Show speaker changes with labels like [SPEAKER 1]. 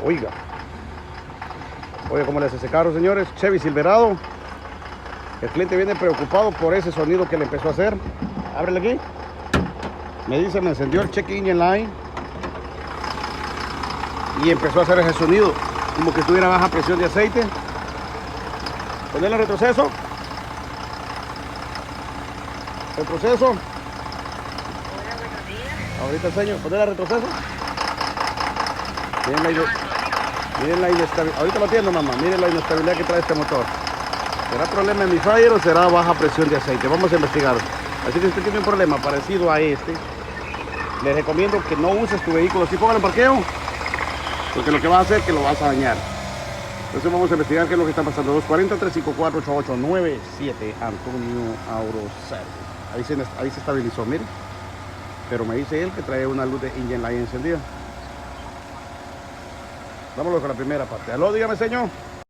[SPEAKER 1] Oiga. Oiga, ¿cómo le hace ese carro, señores? Chevy Silverado. El cliente viene preocupado por ese sonido que le empezó a hacer. Ábrele aquí. Me dice, me encendió el check engine light. Y empezó a hacer ese sonido. Como que estuviera a baja presión de aceite. Ponerle retroceso. Retroceso.
[SPEAKER 2] Hola, buenos días.
[SPEAKER 1] Ahorita enseño. Ponerle retroceso. Miren la inestabilidad. Ahorita lo atiendo, mamá. Miren la inestabilidad que trae este motor. ¿Será problema en mi fire o será baja presión de aceite? Vamos a investigar. Así que si usted tiene un problema parecido a este, le recomiendo que no uses tu vehículo así, póngalo en parqueo, porque lo que va a hacer es que lo vas a dañar. Entonces vamos a investigar qué es lo que está pasando. 240-354-8897 Antonio Aurosar. Ahí se estabilizó, mire. Pero me dice él que trae una luz de engine light encendida. Vámonos con la primera parte. Aló, dígame, señor.